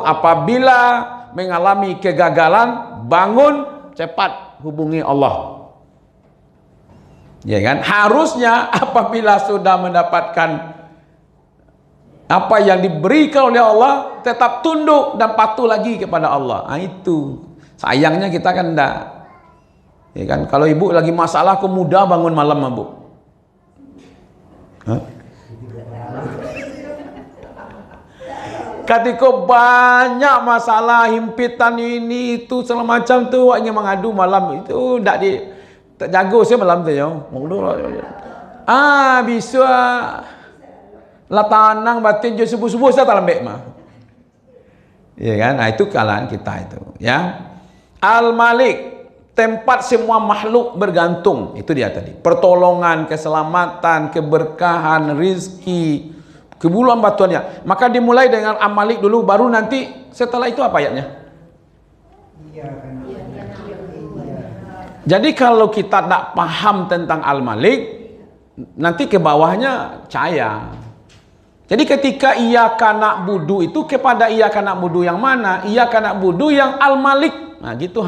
apabila mengalami kegagalan, bangun, cepat hubungi Allah. Ya kan? Harusnya apabila sudah mendapatkan apa yang diberikan oleh Allah, tetap tunduk dan patuh lagi kepada Allah. Nah, itu. Sayangnya kita kan enggak. Ya kan? Kalau ibu lagi masalah, aku mudah bangun malam, Bu. Hah? Ketika banyak masalah, himpitan ini itu segala macam tu, ingin mengadu malam itu tak jago saya malam tu ya. Bisa lah tanang batin je subuh-subuh saya tak lembek mah. Ya kan? Nah, itu kalangan kita itu, ya. Al-Malik, tempat semua makhluk bergantung. Itu dia tadi. Pertolongan, keselamatan, keberkahan, rizki, kebulan batuannya. Maka dimulai dengan Al-Malik dulu, baru nanti setelah itu apa ayatnya? Jadi kalau kita tak paham tentang Al-Malik, nanti ke bawahnya cahaya. Jadi ketika iyyaka na'budu itu kepada iyyaka na'budu yang mana? Iyyaka na'budu yang Al-Malik. Nah gitu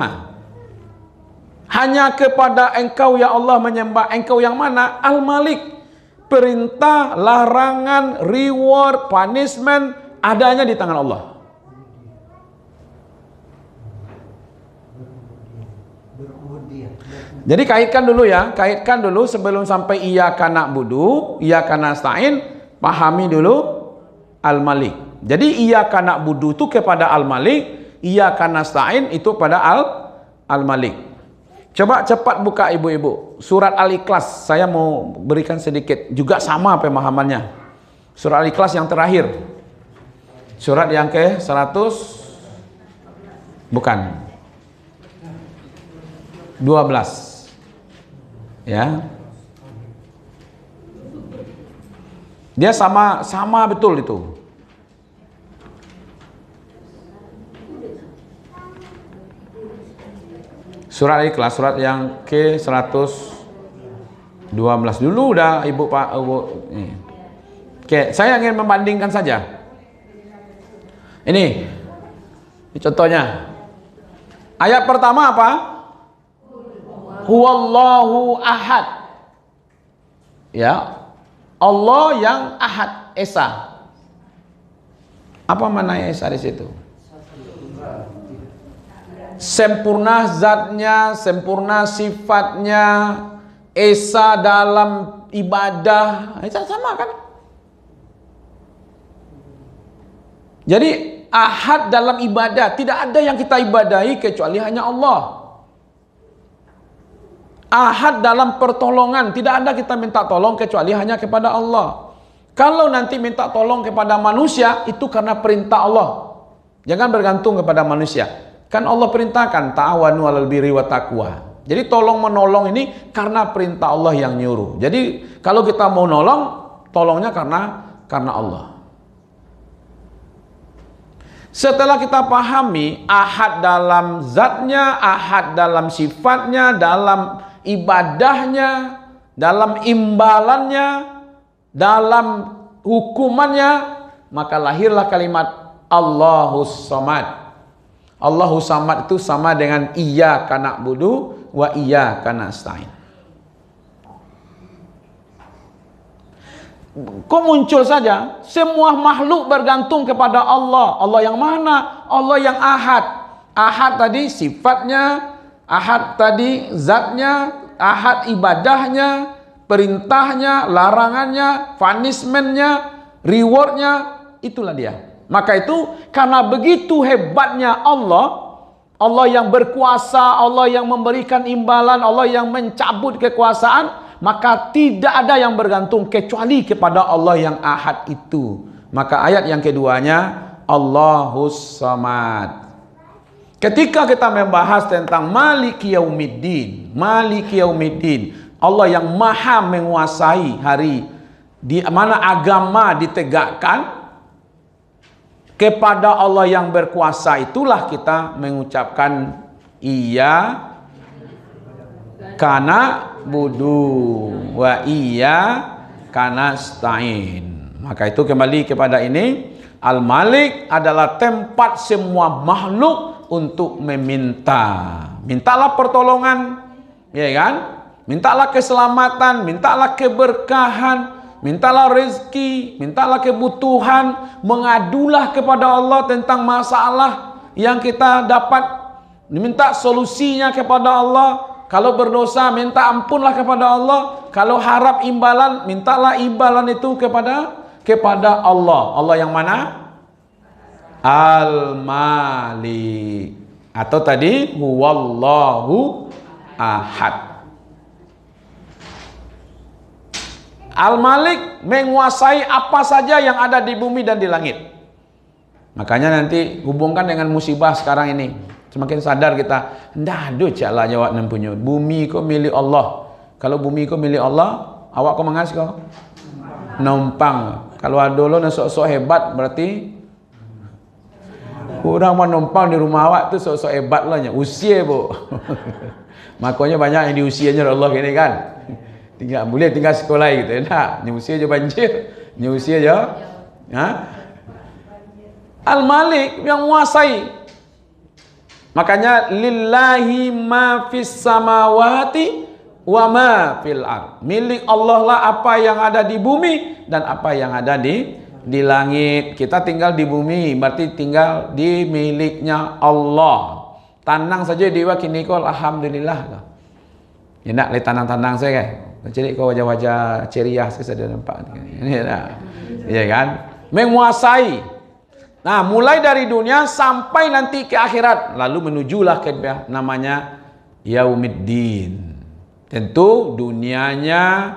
hanya kepada engkau ya Allah menyembah, engkau yang mana? Al-Malik. Perintah, larangan, reward, punishment adanya di tangan Allah. Jadi kaitkan dulu sebelum sampai iyyaka na'budu, iyyaka nasta'in, pahami dulu Al-Malik. Jadi iyyaka na'budu itu kepada Al-Malik, iyyaka nasta'in itu pada Al-Malik. Coba cepat buka ibu-ibu surat Al-Ikhlas. Saya mau berikan sedikit juga sama pemahamannya. Surat Al-Ikhlas yang terakhir. Surat yang ke 100 bukan 12. Ya. Dia sama betul itu. Surat Al-Ikhlas, surat yang ke 112 dulu udah ibu pak ibu. Oke, saya ingin membandingkan saja. Ini contohnya. Ayat pertama apa? Huwallahu ahad. Ya. Allah yang ahad, esa. Apa makna esa di situ? Sempurna zatnya, sempurna sifatnya, esa dalam ibadah, esa sama kan? Jadi ahad dalam ibadah, tidak ada yang kita ibadahi kecuali hanya Allah. Ahad dalam pertolongan, tidak ada kita minta tolong kecuali hanya kepada Allah. Kalau nanti minta tolong kepada manusia, itu karena perintah Allah. Jangan bergantung kepada manusia. Kan Allah perintahkan ta'awanu 'alal birri wa taqwa. Jadi tolong menolong ini karena perintah Allah yang nyuruh. Jadi kalau kita mau nolong, tolongnya karena Allah. Setelah kita pahami ahad dalam zatnya, ahad dalam sifatnya, dalam ibadahnya, dalam imbalannya, dalam hukumannya, maka lahirlah kalimat Allahus Samad. Allahus Samad itu sama dengan iyyaka na'budu wa iyyaka nasta'in. Kok muncul saja? Semua makhluk bergantung kepada Allah. Allah yang mana? Allah yang ahad. Ahad tadi sifatnya, ahad tadi zatnya, ahad ibadahnya, perintahnya, larangannya, punishmentnya, rewardnya, itulah dia. Maka itu karena begitu hebatnya Allah, Allah yang berkuasa, Allah yang memberikan imbalan, Allah yang mencabut kekuasaan, maka tidak ada yang bergantung kecuali kepada Allah yang ahad itu. Maka ayat yang keduanya Allahus Samad. Ketika kita membahas tentang Maliki Yaumiddin, Maliki Yaumiddin, Allah yang maha menguasai hari di mana agama ditegakkan, kepada Allah yang berkuasa itulah kita mengucapkan iya kana budu wa iya kana stain. Maka itu kembali kepada ini Al-Malik adalah tempat semua makhluk untuk meminta. Mintalah pertolongan, ya kan? Mintalah keselamatan, mintalah keberkahan, mintalah rezeki, mintalah kebutuhan, mengadulah kepada Allah tentang masalah yang kita dapat, minta solusinya kepada Allah. Kalau berdosa, minta ampunlah kepada Allah. Kalau harap imbalan, mintalah imbalan itu kepada Allah. Allah yang mana? Al-Malik. Atau tadi huwallahu ahad. Al-Malik menguasai apa saja yang ada di bumi dan di langit. Makanya nanti hubungkan dengan musibah sekarang ini. Semakin sadar kita, ndak ada caklah jawab nan punya. Bumi kau milik Allah. Kalau bumi kau milik Allah, awak kau mengas kau numpang. Kalau ada lo nak sok-sok hebat, berarti orang mau numpang di rumah awak tu sok-sok hebat lah nya. Usia bu. Makanya banyak yang di usianya Allah ini kan. Boleh tinggal sekolah gitu. Nah, ni usia je banjir. Ni usia je. Ha? Al-Malik yang menguasai. Makanya lillahi ma fis samawati wa ma fil ard. Milik Allah lah apa yang ada di bumi dan apa yang ada di langit. Kita tinggal di bumi, berarti tinggal di miliknya Allah. Tanang saja dewa kini kau alhamdulillah lah. Ya nak le tanang-tanang saya kan. Jadi kau wajah-wajah ceria saya sudah nampak. Ini dah. Ya kan? Menguasai. Nah, mulai dari dunia sampai nanti ke akhirat, lalu menujulah ke namanya Yaumiddin. Tentu dunianya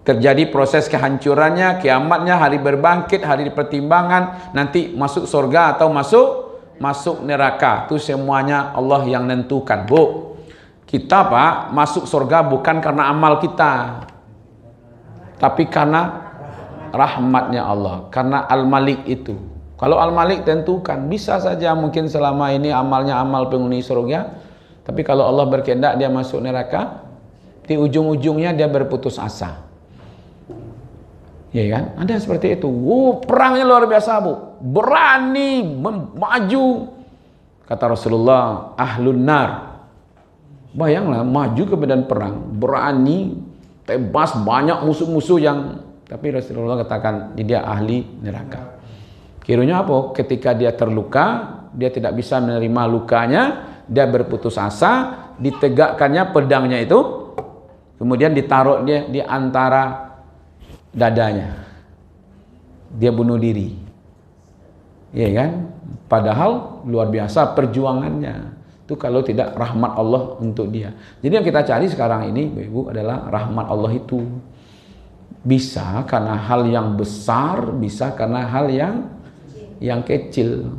terjadi proses kehancurannya, kiamatnya, hari berbangkit, hari pertimbangan, nanti masuk surga atau masuk neraka. Itu semuanya Allah yang nentukan, Bu. Kita, Pak, masuk surga bukan karena amal kita, tapi karena rahmatnya Allah, karena Al-Malik itu. Kalau Al-Malik tentukan, bisa saja mungkin selama ini amalnya amal penghuni surga, tapi kalau Allah berkehendak dia masuk neraka, di ujung-ujungnya dia berputus asa. Ya kan? Ada seperti itu. Perangnya luar biasa, Bu. Berani maju. Kata Rasulullah, ahlun nar. Bayanglah maju ke medan perang, berani, tebas banyak musuh-musuh yang, tapi Rasulullah katakan dia ahli neraka. Kiranya apa? Ketika dia terluka, dia tidak bisa menerima lukanya, dia berputus asa, ditegakkannya pedangnya itu, kemudian ditaruh dia di antara dadanya. Dia bunuh diri. Ya kan? Padahal luar biasa perjuangannya. Itu kalau tidak rahmat Allah untuk dia. Jadi yang kita cari sekarang ini, Ibu, adalah rahmat Allah itu. Bisa karena hal yang besar, bisa karena hal yang kecil.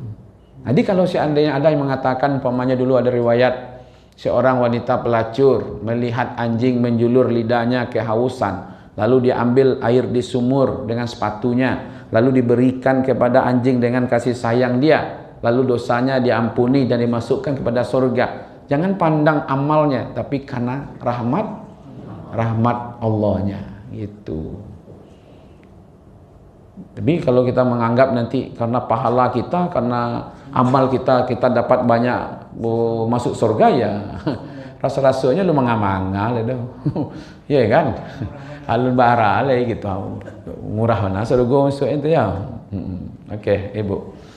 Jadi kalau seandainya ada yang mengatakan, umpamanya dulu ada riwayat seorang wanita pelacur melihat anjing menjulur lidahnya kehausan, lalu dia ambil air di sumur dengan sepatunya, lalu diberikan kepada anjing dengan kasih sayang dia, lalu dosanya diampuni dan dimasukkan kepada surga. Jangan pandang amalnya, tapi karena rahmat Allahnya gitu. Tapi kalau kita menganggap nanti karena pahala kita, karena amal kita dapat banyak masuk surga, ya rasa-rasanya lu mengamangal itu. Ya kan? Alun bara gitu. Murah mana surga masuk itu ya. Oke, Ibu.